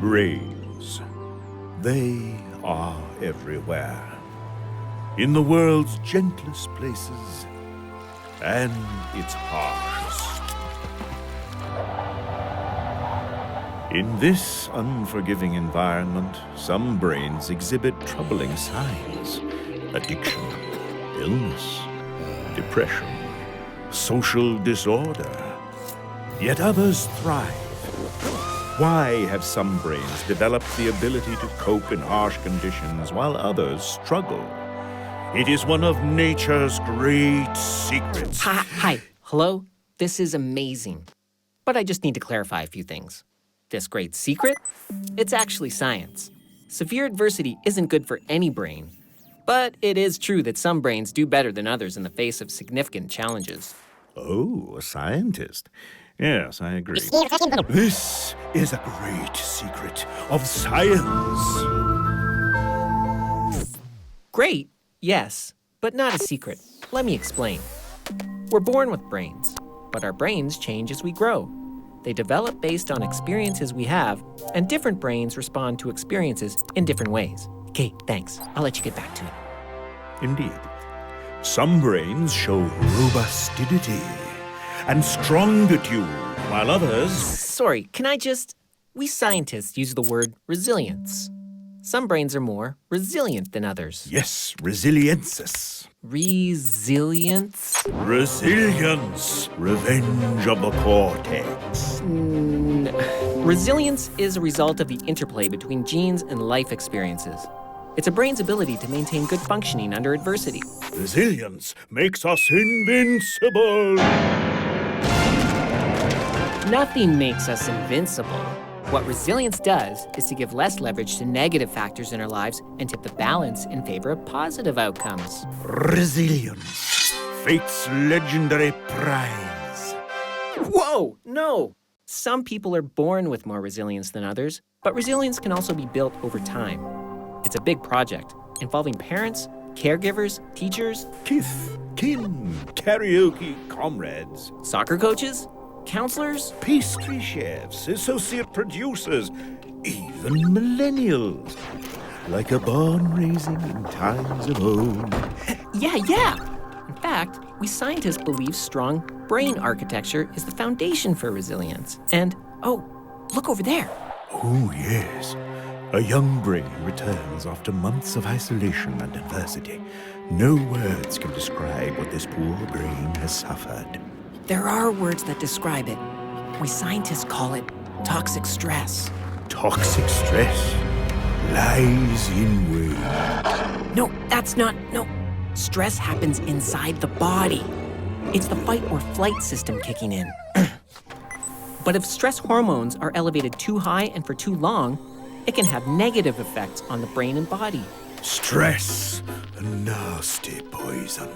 Brains. They are everywhere. In the world's gentlest places and its harshest. In this unforgiving environment, some brains exhibit troubling signs. Addiction, illness, depression, social disorder. Yet others thrive. Why have some brains developed the ability to cope in harsh conditions while others struggle? It is one of nature's great secrets. Hi. Hello? This is amazing. But I just need to clarify a few things. This great secret? It's actually science. Severe adversity isn't good for any brain. But it is true that some brains do better than others in the face of significant challenges. Oh, a scientist. Yes, I agree. This is a great secret of science. Great, yes, but not a secret. Let me explain. We're born with brains, but our brains change as we grow. They develop based on experiences we have, and different brains respond to experiences in different ways. Okay, thanks. I'll let you get back to it. Indeed. Some brains show robustity and strongitude, while others... Sorry, we scientists use the word resilience. Some brains are more resilient than others. Yes, resiliensis. Resilience? Resilience. Revenge of the cortex. Resilience is a result of the interplay between genes and life experiences. It's a brain's ability to maintain good functioning under adversity. Resilience makes us invincible. Nothing makes us invincible. What resilience does is to give less leverage to negative factors in our lives and tip the balance in favor of positive outcomes. Resilience. Fate's legendary prize. Whoa, no! Some people are born with more resilience than others, but resilience can also be built over time. It's a big project involving parents, caregivers, teachers, Kith, kin, karaoke comrades, soccer coaches, counselors, pastry chefs, associate producers, even millennials. Like a barn raising in times of old. Yeah. In fact, we scientists believe strong brain architecture is the foundation for resilience. And, look over there. Oh, yes. A young brain returns after months of isolation and adversity. No words can describe what this poor brain has suffered. There are words that describe it. We scientists call it toxic stress. Toxic stress lies in wait. No, that's not. Stress happens inside the body. It's the fight or flight system kicking in. But if stress hormones are elevated too high and for too long, it can have negative effects on the brain and body. Stress, a nasty poison.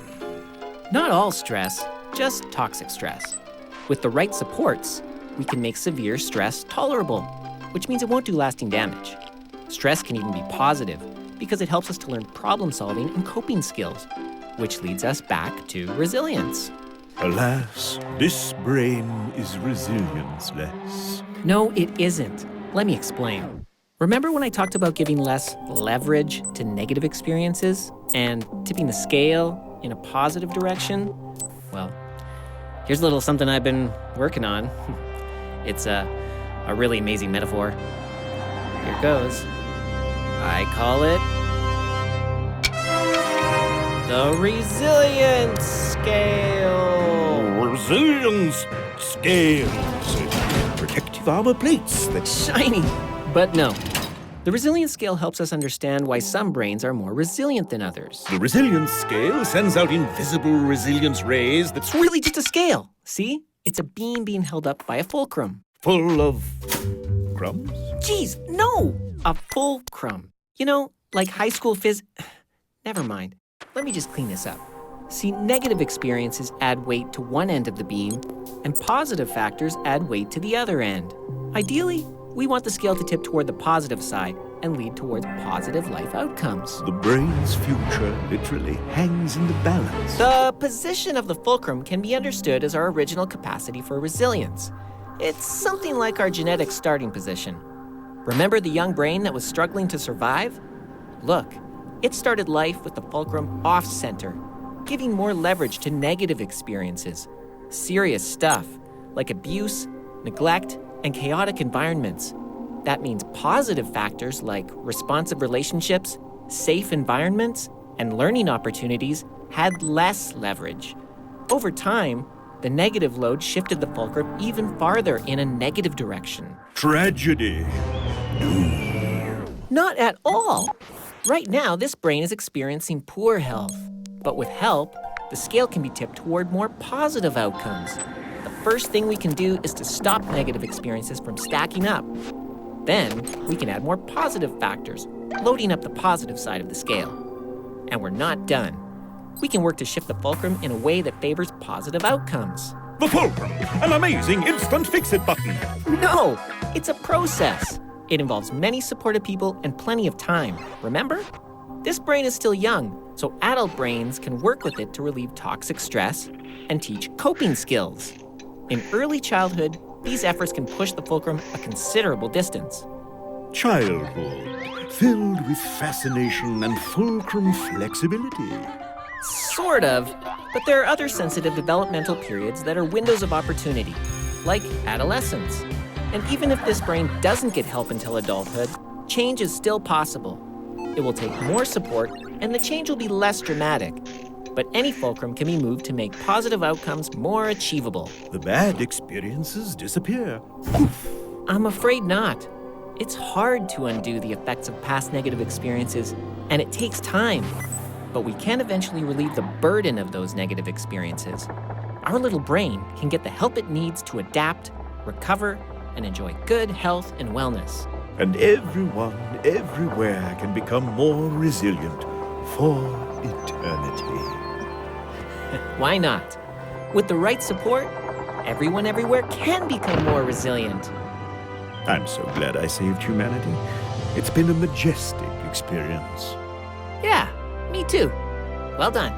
Not all stress, just toxic stress. With the right supports, we can make severe stress tolerable, which means it won't do lasting damage. Stress can even be positive because it helps us to learn problem solving and coping skills, which leads us back to resilience. Alas, this brain is resilience-less. No, it isn't. Let me explain. Remember when I talked about giving less leverage to negative experiences and tipping the scale in a positive direction? Well, here's a little something I've been working on. It's a really amazing metaphor. Here goes. I call it the resilience scale. Resilience scales. Protective armor plates that Shiny. But no. The resilience scale helps us understand why some brains are more resilient than others. The resilience scale sends out invisible resilience rays that's Really just a scale. See? It's a beam being held up by a fulcrum. full of crumbs. Geez, no! A fulcrum. You know, like high school Never mind. Let me just clean this up. See, negative experiences add weight to one end of the beam, and positive factors add weight to the other end. Ideally, we want the scale to tip toward the positive side and lead towards positive life outcomes. The brain's future literally hangs in the balance. The position of the fulcrum can be understood as our original capacity for resilience. It's something like our genetic starting position. Remember the young brain that was struggling to survive? Look, it started life with the fulcrum off-center, giving more leverage to negative experiences. Serious stuff, like abuse, neglect, and chaotic environments. That means positive factors like responsive relationships, safe environments, and learning opportunities had less leverage. Over time, the negative load shifted the fulcrum even farther in a negative direction. Tragedy. Not at all. Right now, this brain is experiencing poor health. But with help, the scale can be tipped toward more positive outcomes. The first thing we can do is to stop negative experiences from stacking up. Then, we can add more positive factors, loading up the positive side of the scale. And we're not done. We can work to shift the fulcrum in a way that favors positive outcomes. The Fulcrum, an amazing instant fix-it button. No, it's a process. It involves many supportive people and plenty of time. Remember? This brain is still young, so adult brains can work with it to relieve toxic stress and teach coping skills. In early childhood, these efforts can push the fulcrum a considerable distance. Childhood, filled with fascination and fulcrum flexibility. Sort of, but there are other sensitive developmental periods that are windows of opportunity, like adolescence. And even if this brain doesn't get help until adulthood, change is still possible. It will take more support, and the change will be less dramatic. But any fulcrum can be moved to make positive outcomes more achievable. The bad experiences disappear. I'm afraid not. It's hard to undo the effects of past negative experiences, and it takes time. But we can eventually relieve the burden of those negative experiences. Our little brain can get the help it needs to adapt, recover, and enjoy good health and wellness. And everyone, everywhere can become more resilient for eternity. Why not? With the right support, everyone everywhere can become more resilient. I'm so glad I saved humanity. It's been a majestic experience. Yeah, me too. Well done.